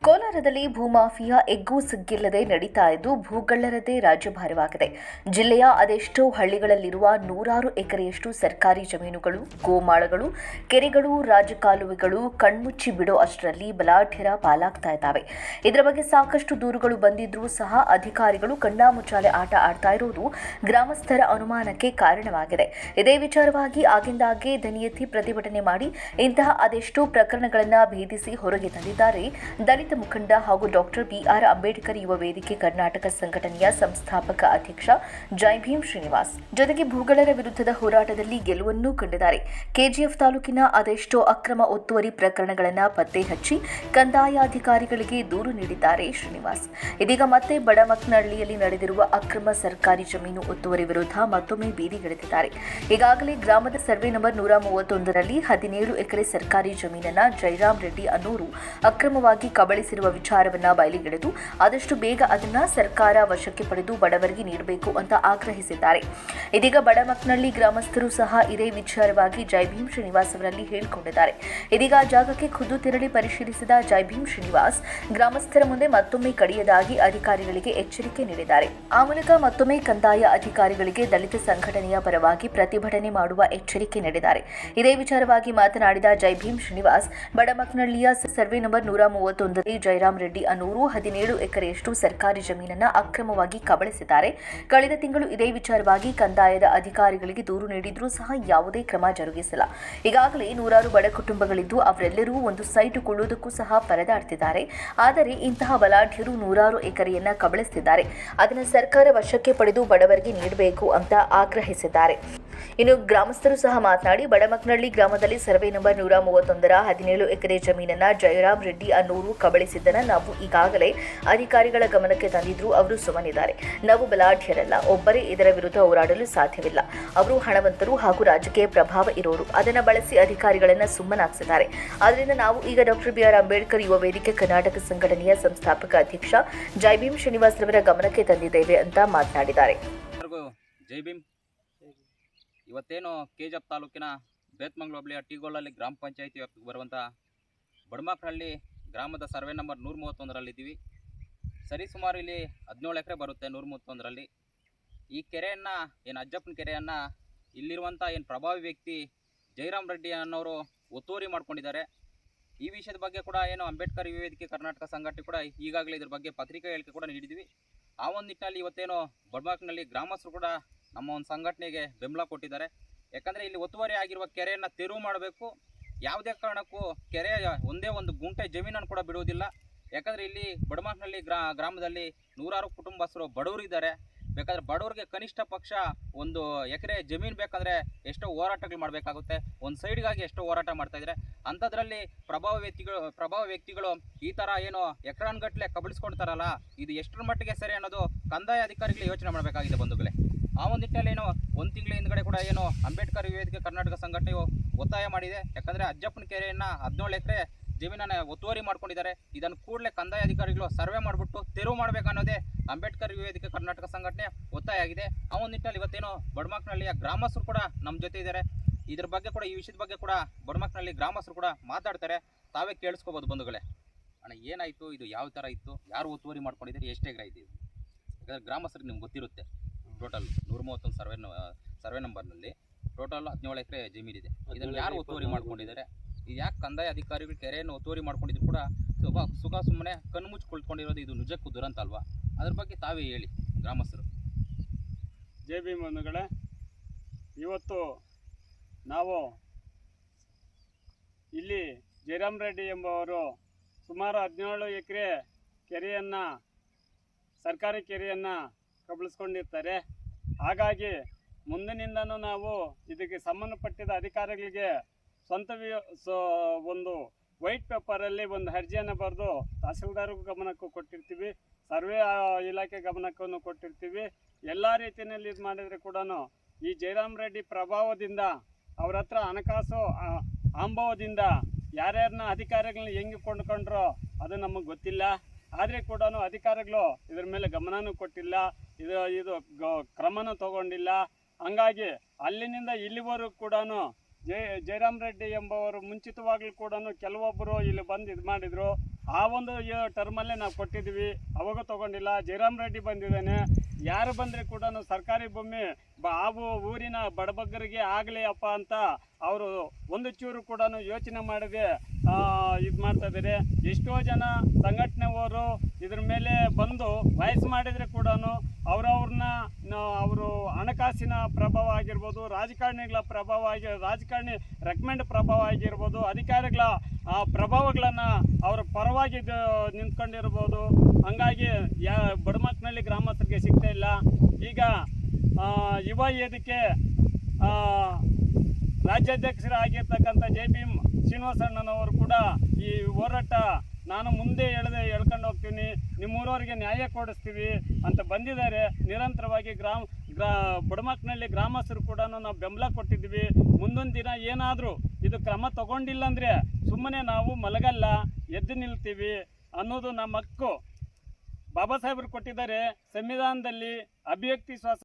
ಕೋಲಾರದಲ್ಲಿ ಭೂಮಾಫಿಯಾ ಎಗ್ಗೂ ಸಿಗ್ಗಿಲ್ಲದೆ ನಡೀತಾ ಇದ್ದು ಭೂಗಳ್ಳರದೇ ರಾಜ್ಯಭಾರವಾಗಿದೆ. ಜಿಲ್ಲೆಯ ಅದೆಷ್ಟೋ ಹಳ್ಳಿಗಳಲ್ಲಿರುವ ನೂರಾರು ಎಕರೆಯಷ್ಟು ಸರ್ಕಾರಿ ಜಮೀನುಗಳು, ಗೋಮಾಳಗಳು, ಕೆರೆಗಳು, ರಾಜಕಾಲುವೆಗಳು ಕಣ್ಮುಚ್ಚಿ ಬಿಡೋ ಅಷ್ಟರಲ್ಲಿ ಬಲಾಢ್ಯರ ಪಾಲಾಗ್ತಾ ಇದ್ದಾವೆ. ಇದರ ಬಗ್ಗೆ ಸಾಕಷ್ಟು ದೂರುಗಳು ಬಂದಿದ್ರೂ ಸಹ ಅಧಿಕಾರಿಗಳು ಕಣ್ಣಾಮುಚ್ಚಾಲೆ ಆಟ ಆಡ್ತಾ ಇರೋದು ಗ್ರಾಮಸ್ಥರ ಅನುಮಾನಕ್ಕೆ ಕಾರಣವಾಗಿದೆ. ಇದೇ ವಿಚಾರವಾಗಿ ಆಗಿಂದಾಗ್ಗೆ ದನಿ ಎತ್ತಿ ಪ್ರತಿಭಟನೆ ಮಾಡಿ ಇಂತಹ ಅದೆಷ್ಟೋ ಪ್ರಕರಣಗಳನ್ನು ಭೇದಿಸಿ ಹೊರಗೆ ತಂದಿದ್ದಾರೆ ದಲಿತ ಮುಖಂಡ ಹಾಗೂ ಡಾಕ್ಟರ್ ಬಿಆರ್ ಅಂಬೇಡ್ಕರ್ ಯುವ ವೇದಿಕೆ ಕರ್ನಾಟಕ ಸಂಘಟನೆಯ ಸಂಸ್ಥಾಪಕ ಅಧ್ಯಕ್ಷ ಜೈ ಭೀಮ್ ಶ್ರೀನಿವಾಸ್. ಜೊತೆಗೆ ಭೂಗಳರ ವಿರುದ್ಧದ ಹೋರಾಟದಲ್ಲಿ ಗೆಲುವನ್ನೂ ಕಂಡಿದ್ದಾರೆ. ಕೆಜಿಎಫ್ ತಾಲೂಕಿನ ಅದೆಷ್ಟೋ ಅಕ್ರಮ ಒತ್ತುವರಿ ಪ್ರಕರಣಗಳನ್ನು ಪತ್ತೆ ಹಚ್ಚಿ ಕಂದಾಯಾಧಿಕಾರಿಗಳಿಗೆ ದೂರು ನೀಡಿದ್ದಾರೆ ಶ್ರೀನಿವಾಸ್. ಇದೀಗ ಮತ್ತೆ ಬಡಮಕ್ನಹಳ್ಳಿಯಲ್ಲಿ ನಡೆದಿರುವ ಅಕ್ರಮ ಸರ್ಕಾರಿ ಜಮೀನು ಒತ್ತುವರಿ ವಿರುದ್ಧ ಮತ್ತೊಮ್ಮೆ ಬೀದಿಗಿಳಿದಿದ್ದಾರೆ. ಈಗಾಗಲೇ ಗ್ರಾಮದ ಸರ್ವೆ ನಂಬರ್ 131ರಲ್ಲಿ 17 ಎಕರೆ ಸರ್ಕಾರಿ ಜಮೀನನ್ನ ಜಯರಾಮ್ ರೆಡ್ಡಿ ಅನ್ನೋರು ಅಕ್ರಮವಾಗಿ ಕಬಳಿಸಿರುವ ವಿಚಾರವನ್ನ ಬಯಲಿಗೆಳೆದು ಆದಷ್ಟು ಬೇಗ ಅದನ್ನ ಸರ್ಕಾರ ವಶಕ್ಕೆ ಪಡೆದು ಬಡವರಿಗೆ ನೀಡಬೇಕು ಅಂತ ಆಗ್ರಹಿಸಿದ್ದಾರೆ. ಇದೀಗ ಬಡಮಕ್ನಹಳ್ಳಿ ಗ್ರಾಮಸ್ಥರು ಸಹ ಇದೇ ವಿಚಾರವಾಗಿ ಜೈ ಭೀಮ್ ಶ್ರೀನಿವಾಸ್ ಅವರಲ್ಲಿ ಹೇಳಿಕೊಂಡಿದ್ದಾರೆ. ಇದೀಗ ಆ ಜಾಗಕ್ಕೆ ಖುದ್ದು ತೆರಳಿ ಪರಿಶೀಲಿಸಿದ ಜೈ ಭೀಮ್ ಶ್ರೀನಿವಾಸ್ ಗ್ರಾಮಸ್ಥರ ಮುಂದೆ ಮತ್ತೊಮ್ಮೆ ಕಡಿಯದಾಗಿ ಅಧಿಕಾರಿಗಳಿಗೆ ಎಚ್ಚರಿಕೆ ನೀಡಿದ್ದಾರೆ. ಆ ಮೂಲಕ ಮತ್ತೊಮ್ಮೆ ಕಂದಾಯ ಅಧಿಕಾರಿಗಳಿಗೆ ದಲಿತ ಸಂಘಟನೆಯ ಪರವಾಗಿ ಪ್ರತಿಭಟನೆ ಮಾಡುವ ಎಚ್ಚರಿಕೆ ನೀಡಿದ್ದಾರೆ. ಇದೇ ವಿಚಾರವಾಗಿ ಮಾತನಾಡಿದ ಜೈ ಭೀಮ್ ಶ್ರೀನಿವಾಸ್, ಬಡಮಕ್ನಹಳ್ಳಿಯ ಸರ್ವೆ ನಂಬರ್ 131ರಲ್ಲಿ ಜಯರಾಮ್ ರೆಡ್ಡಿ ಅನ್ನೋರು 17 ಎಕರೆಯಷ್ಟು ಸರ್ಕಾರಿ ಜಮೀನನ್ನ ಅಕ್ರಮವಾಗಿ ಕಬಳಿಸಿದ್ದಾರೆ. ಕಳೆದ ತಿಂಗಳು ಇದೇ ವಿಚಾರವಾಗಿ ಕಂದಾಯದ ಅಧಿಕಾರಿಗಳಿಗೆ ದೂರು ನೀಡಿದ್ರೂ ಸಹ ಯಾವುದೇ ಕ್ರಮ ಜರುಗಿಸಿಲ್ಲ. ಈಗಾಗಲೇ ನೂರಾರು ಬಡ ಕುಟುಂಬಗಳಿದ್ದು ಅವರೆಲ್ಲರೂ ಒಂದು ಸೈಟ್ ಕೊಳ್ಳುವುದಕ್ಕೂ ಸಹ ಪರದಾಡ್ತಿದ್ದಾರೆ. ಆದರೆ ಇಂತಹ ಬಲಾಢ್ಯರು ನೂರಾರು ಎಕರೆಯನ್ನ ಕಬಳಿಸುತ್ತಿದ್ದಾರೆ. ಅದನ್ನು ಸರ್ಕಾರ ವಶಕ್ಕೆ ಪಡೆದು ಬಡವರಿಗೆ ನೀಡಬೇಕು ಅಂತ ಆಗ್ರಹಿಸಿದ್ದಾರೆ. ಇನ್ನು ಗ್ರಾಮಸ್ಥರು ಸಹ ಮಾತನಾಡಿ, ಬಡಮಕ್ನಹಳ್ಳಿ ಗ್ರಾಮದಲ್ಲಿ ಸರ್ವೆ ನಂಬರ್ 131ರ 17 ಎಕರೆ ಜಮೀನನ್ನ ಜಯರಾಮ್ ರೆಡ್ಡಿ ಅನ್ನೋರು ಕಬಳಿಸಿದ್ದನ್ನ ನಾವು ಈಗಾಗಲೇ ಅಧಿಕಾರಿಗಳ ಗಮನಕ್ಕೆ ತಂದಿದ್ರು. ಅವರು ಸುಮ್ಮನಿದ್ದಾರೆ. ನಾವು ಬಲಾಢ್ಯರಲ್ಲ, ಒಬ್ಬರೇ ಇದರ ವಿರುದ್ಧ ಹೋರಾಡಲು ಸಾಧ್ಯವಿಲ್ಲ. ಅವರು ಹಣವಂತರು ಹಾಗೂ ರಾಜಕೀಯ ಪ್ರಭಾವ ಇರೋರು. ಅದನ್ನು ಬಳಸಿ ಅಧಿಕಾರಿಗಳನ್ನ ಸುಮ್ಮನಾಗಿಸಿದ್ದಾರೆ. ಆದ್ದರಿಂದ ನಾವು ಈಗ ಡಾಕ್ಟರ್ ಬಿಆರ್ ಅಂಬೇಡ್ಕರ್ ಯುವ ವೇದಿಕೆ ಕರ್ನಾಟಕ ಸಂಘಟನೆಯ ಸಂಸ್ಥಾಪಕ ಅಧ್ಯಕ್ಷ ಜೈ ಭೀಮ್ ಶ್ರೀನಿವಾಸ್ ರವರ ಗಮನಕ್ಕೆ ತಂದಿದ್ದೇವೆ ಅಂತ ಮಾತನಾಡಿದ್ದಾರೆ. ಜೈ ಭೀಮ್. ಇವತ್ತೇನು ಕೆಜಿಎಫ್ ತಾಲೂಕಿನ ಬೇತ್ಮಂಗ್ಲ ಹೋಬಳಿಯ ಟೀಗೋಳಲ್ಲಿ ಗ್ರಾಮ ಪಂಚಾಯಿತಿ ವ್ಯಾಪ್ತಿಗೆ ಬರುವಂಥ ಬಡಮಕ್ನಹಳ್ಳಿ ಗ್ರಾಮದ ಸರ್ವೆ ನಂಬರ್ 131ರಲ್ಲಿದ್ದೀವಿ. ಸರಿಸುಮಾರು ಇಲ್ಲಿ 17 ಎಕರೆ ಬರುತ್ತೆ 131ರಲ್ಲಿ. ಈ ಕೆರೆಯನ್ನು ಏನು ಅಜ್ಜಪ್ಪನ ಕೆರೆಯನ್ನು ಇಲ್ಲಿರುವಂಥ ಏನು ಪ್ರಭಾವಿ ವ್ಯಕ್ತಿ ಜಯರಾಮ್ ರೆಡ್ಡಿ ಅನ್ನೋರು ಒತ್ತುವರಿ ಮಾಡ್ಕೊಂಡಿದ್ದಾರೆ. ಈ ವಿಷಯದ ಬಗ್ಗೆ ಕೂಡ ಏನು ಅಂಬೇಡ್ಕರ್ ಯುವ ವೇದಿಕೆ ಕರ್ನಾಟಕ ಸಂಘಟನೆ ಕೂಡ ಈಗಾಗಲೇ ಇದ್ರ ಬಗ್ಗೆ ಪತ್ರಿಕಾ ಹೇಳಿಕೆ ಕೂಡ ನೀಡಿದ್ವಿ. ಆ ಒಂದು ನಿಟ್ಟಿನಲ್ಲಿ ಇವತ್ತೇನು ಬಡಮಕ್ನಹಳ್ಳಿ ಗ್ರಾಮಸ್ಥರು ಕೂಡ ನಮ್ಮ ಒಂದು ಸಂಘಟನೆಗೆ ಬೆಂಬಲ ಕೊಟ್ಟಿದ್ದಾರೆ. ಯಾಕಂದರೆ ಇಲ್ಲಿ ಒತ್ತುವರಿ ಆಗಿರುವ ಕೆರೆಯನ್ನು ತೆರವು ಮಾಡಬೇಕು. ಯಾವುದೇ ಕಾರಣಕ್ಕೂ ಕೆರೆಯ ಒಂದೇ ಒಂದು ಗುಂಟೆ ಜಮೀನನ್ನು ಕೂಡ ಬಿಡುವುದಿಲ್ಲ. ಯಾಕಂದರೆ ಇಲ್ಲಿ ಬಡಮಕ್ನಹಳ್ಳಿ ಗ್ರಾಮದಲ್ಲಿ ನೂರಾರು ಕುಟುಂಬಸ್ಥರು ಬಡವರಿದ್ದಾರೆ. ಬೇಕಾದರೆ ಬಡವರಿಗೆ ಕನಿಷ್ಠ ಪಕ್ಷ ಒಂದು ಎಕರೆ ಜಮೀನು ಬೇಕಂದರೆ ಎಷ್ಟೋ ಹೋರಾಟಗಳು ಮಾಡಬೇಕಾಗುತ್ತೆ. ಒಂದು ಸೈಡ್ಗಾಗಿ ಎಷ್ಟೋ ಹೋರಾಟ ಮಾಡ್ತಾಯಿದ್ದಾರೆ. ಅಂಥದ್ರಲ್ಲಿ ಪ್ರಭಾವ ವ್ಯಕ್ತಿಗಳು ಈ ಥರ ಏನು ಎಕರಾನ್ಗಟ್ಟಲೆ ಕಬಳಿಸ್ಕೊಳ್ತಾರಲ್ಲ, ಇದು ಎಷ್ಟರ ಮಟ್ಟಿಗೆ ಸರಿ ಅನ್ನೋದು ಕಂದಾಯ ಅಧಿಕಾರಿಗಳು ಯೋಚನೆ ಮಾಡಬೇಕಾಗಿದೆ ಬಂಧುಗಳೇ. ಆ ಒಂದು ನಿಟ್ಟಿನಲ್ಲಿ ಏನು ಒಂದು ತಿಂಗಳ ಹಿಂದ್ಗಡೆ ಕೂಡ ಏನು ಅಂಬೇಡ್ಕರ್ ವೇದಿಕೆ ಕರ್ನಾಟಕ ಸಂಘಟನೆಯು ಒತ್ತಾಯ ಮಾಡಿದೆ. ಯಾಕಂದರೆ ಅಜ್ಜಪ್ಪನ ಕೆರೆಯನ್ನು 17 ಎಕರೆ ಜಮೀನನ್ನು ಒತ್ತುವರಿ ಮಾಡ್ಕೊಂಡಿದ್ದಾರೆ. ಇದನ್ನು ಕೂಡಲೇ ಕಂದಾಯ ಅಧಿಕಾರಿಗಳು ಸರ್ವೆ ಮಾಡಿಬಿಟ್ಟು ತೆರವು ಮಾಡಬೇಕನ್ನೋದೇ ಅಂಬೇಡ್ಕರ್ ವೇದಿಕೆ ಕರ್ನಾಟಕ ಸಂಘಟನೆ ಒತ್ತಾಯ ಆಗಿದೆ. ಆ ಒಂದು ನಿಟ್ಟಿನಲ್ಲಿ ಇವತ್ತೇನು ಬಡಮಕ್ನಹಳ್ಳಿಯ ಗ್ರಾಮಸ್ಥರು ಕೂಡ ನಮ್ಮ ಜೊತೆ ಇದ್ದಾರೆ. ಇದ್ರ ಬಗ್ಗೆ ಕೂಡ, ಈ ವಿಷಯದ ಬಗ್ಗೆ ಕೂಡ ಬಡಮಕ್ನಹಳ್ಳಿ ಗ್ರಾಮಸ್ಥರು ಕೂಡ ಮಾತಾಡ್ತಾರೆ. ತಾವೇ ಕೇಳಿಸ್ಕೋಬೋದು ಬಂಧುಗಳೇ. ಅಣ್ಣ, ಏನಾಯಿತು, ಇದು ಯಾವ ಥರ ಇತ್ತು, ಯಾರು ಒತ್ತುವರಿ ಮಾಡ್ಕೊಂಡಿದ್ದಾರೆ, ಎಷ್ಟು ಎಕರೆ ಇದೆ? ಯಾಕಂದರೆ ಗ್ರಾಮಸ್ಥರಿಗೆ ನಿಮ್ಗೆ ಗೊತ್ತಿರುತ್ತೆ. ಟೋಟಲ್ 131 ಸರ್ವೆ ನಂಬರ್ನಲ್ಲಿ ಟೋಟಲ್ 17 ಎಕರೆ ಜಮೀನಿದೆ. ಇದನ್ನು ಯಾರು ಒತ್ತುವರಿ ಮಾಡ್ಕೊಂಡಿದ್ದಾರೆ? ಇದು ಯಾಕೆ ಕಂದಾಯ ಅಧಿಕಾರಿಗಳು ಕೆರೆಯನ್ನು ಒತ್ತುವರಿ ಮಾಡ್ಕೊಂಡಿದ್ರು ಕೂಡ ಸುಮ್ಮನೆ ಕಣ್ಣು ಮುಚ್ಚಿಕೊಳ್ಕೊಂಡಿರೋದು ಇದು ನಿಜಕ್ಕೂ ದುರಂತ ಅಲ್ವಾ? ಅದ್ರ ಬಗ್ಗೆ ತಾವೇ ಹೇಳಿ ಗ್ರಾಮಸ್ಥರು. ಜೈ ಭೀಮ್ ಬಂಧುಗಳೇ, ಇವತ್ತು ನಾವು ಇಲ್ಲಿ ಜಯರಾಮ್ ರೆಡ್ಡಿ ಎಂಬುವರು ಸುಮಾರು 17 ಎಕರೆ ಕೆರೆಯನ್ನು, ಸರ್ಕಾರಿ ಕೆರೆಯನ್ನು ಕಬಳಿಸ್ಕೊಂಡಿರ್ತಾರೆ. ಹಾಗಾಗಿ ಮುಂದಿನಿಂದನೂ ನಾವು ಇದಕ್ಕೆ ಸಂಬಂಧಪಟ್ಟಿದ ಅಧಿಕಾರಿಗಳಿಗೆ ಒಂದು ವೈಟ್ ಪೇಪರಲ್ಲಿ ಒಂದು ಅರ್ಜಿಯನ್ನು ಬರೆದು ತಹಸೀಲ್ದಾರ್ಗೂ ಗಮನಕ್ಕೂ ಕೊಟ್ಟಿರ್ತೀವಿ, ಸರ್ವೆ ಇಲಾಖೆ ಗಮನಕ್ಕೂ ಕೊಟ್ಟಿರ್ತೀವಿ. ಎಲ್ಲ ರೀತಿಯಲ್ಲಿ ಇದು ಮಾಡಿದರೆ ಕೂಡ ಈ ಜಯರಾಮ್ ರೆಡ್ಡಿ ಪ್ರಭಾವದಿಂದ, ಅವ್ರ ಹತ್ರ ಹಣಕಾಸು ಅಂಭವದಿಂದ ಯಾರ್ಯಾರನ್ನ ಅಧಿಕಾರಿಗಳನ್ನ ಹೆಂಗೆ ಕೊಂಡ್ಕೊಂಡ್ರೋ ಅದು ನಮಗೆ ಗೊತ್ತಿಲ್ಲ. ಆದರೆ ಕೂಡ ಅಧಿಕಾರಿಗಳು ಇದ್ರ ಮೇಲೆ ಗಮನನೂ ಕೊಟ್ಟಿಲ್ಲ, ಇದು ಕ್ರಮನೂ ತಗೊಂಡಿಲ್ಲ. ಹಂಗಾಗಿ ಅಲ್ಲಿನಿಂದ ಇಲ್ಲಿವರೆಗೂ ಕೂಡ ಜಯರಾಮ್ ರೆಡ್ಡಿ ಎಂಬವರು ಮುಂಚಿತವಾಗಲೂ ಕೂಡ ಕೆಲವೊಬ್ಬರು ಇಲ್ಲಿ ಬಂದು ಇದು ಮಾಡಿದರು. ಆ ಒಂದು ಟರ್ಮಲ್ಲೇ ನಾವು ಕೊಟ್ಟಿದ್ವಿ, ಅವಾಗ ತಗೊಂಡಿಲ್ಲ. ಜಯರಾಮ್ ರೆಡ್ಡಿ ಬಂದಿದ್ದಾನೆ, ಯಾರು ಬಂದರೆ ಕೂಡ ಸರ್ಕಾರಿ ಭೂಮಿ ಆ ಊರಿನ ಬಡಬಗ್ಗರಿಗೆ ಆಗಲಿ ಅಪ್ಪ ಅಂತ ಅವರು ಒಂದು ಚೂರು ಕೂಡ ಯೋಚನೆ ಮಾಡದೆ ಇದು ಮಾಡ್ತಾ ಇದ್ದಾರೆ. ಎಷ್ಟೋ ಜನ ಸಂಘಟನೆಯವರು ಇದ್ರ ಮೇಲೆ ಬಂದು ವಾಯ್ಸ್ ಮಾಡಿದರೆ ಕೂಡ ಅವ್ರವ್ರನ್ನ ಅವರು ಹಣಕಾಸಿನ ಪ್ರಭಾವ ಆಗಿರ್ಬೋದು, ರಾಜಕಾರಣಿಗಳ ಪ್ರಭಾವ ರಾಜಕಾರಣಿ ರೆಕಮೆಂಡ್ ಪ್ರಭಾವ ಆಗಿರ್ಬೋದು, ಅಧಿಕಾರಿಗಳ ಪ್ರಭಾವಗಳನ್ನು ಅವರ ಪರವಾಗಿ ನಿಂತ್ಕೊಂಡಿರ್ಬೋದು. ಹಂಗಾಗಿ ಬಡಮಕ್ಕನಹಳ್ಳಿ ಗ್ರಾಮಸ್ಥರಿಗೆ ಸಿಗ್ತಾ ಇಲ್ಲ. ಈಗ ಯುವ ವೇದಿಕೆ ರಾಜ್ಯಾಧ್ಯಕ್ಷರಾಗಿರ್ತಕ್ಕಂಥ JB ಶ್ರೀನಿವಾಸಣ್ಣನವರು ಕೂಡ ಈ ಹೋರಾಟ ನಾನು ಮುಂದೆ ಎಳ್ಕೊಂಡು ಹೋಗ್ತೀನಿ, ನಿಮ್ಮೂರವರಿಗೆ ನ್ಯಾಯ ಕೊಡಿಸ್ತೀವಿ ಅಂತ ಬಂದಿದ್ದಾರೆ. ನಿರಂತರವಾಗಿ ಬಡಮಕ್ಕನಹಳ್ಳಿ ಗ್ರಾಮಸ್ಥರು ಕೂಡ ನಾವು ಬೆಂಬಲ ಕೊಟ್ಟಿದ್ವಿ. ಮುಂದೊಂದು ದಿನ ಏನಾದರೂ ಇದು ಕ್ರಮ ತಗೊಂಡಿಲ್ಲ ಅಂದರೆ ಸುಮ್ಮನೆ ನಾವು ಮಲಗಲ್ಲ, ಎದ್ದು ನಿಲ್ತೀವಿ ಅನ್ನೋದು ನಮ್ಮ ಹಕ್ಕು. ಬಾಬಾ ಸಾಹೇಬರು ಕೊಟ್ಟಿದ್ದಾರೆ ಸಂವಿಧಾನದಲ್ಲಿ ಅಭಿವ್ಯಕ್ತಿ ಸ್ವಾತಂತ್ರ್ಯ.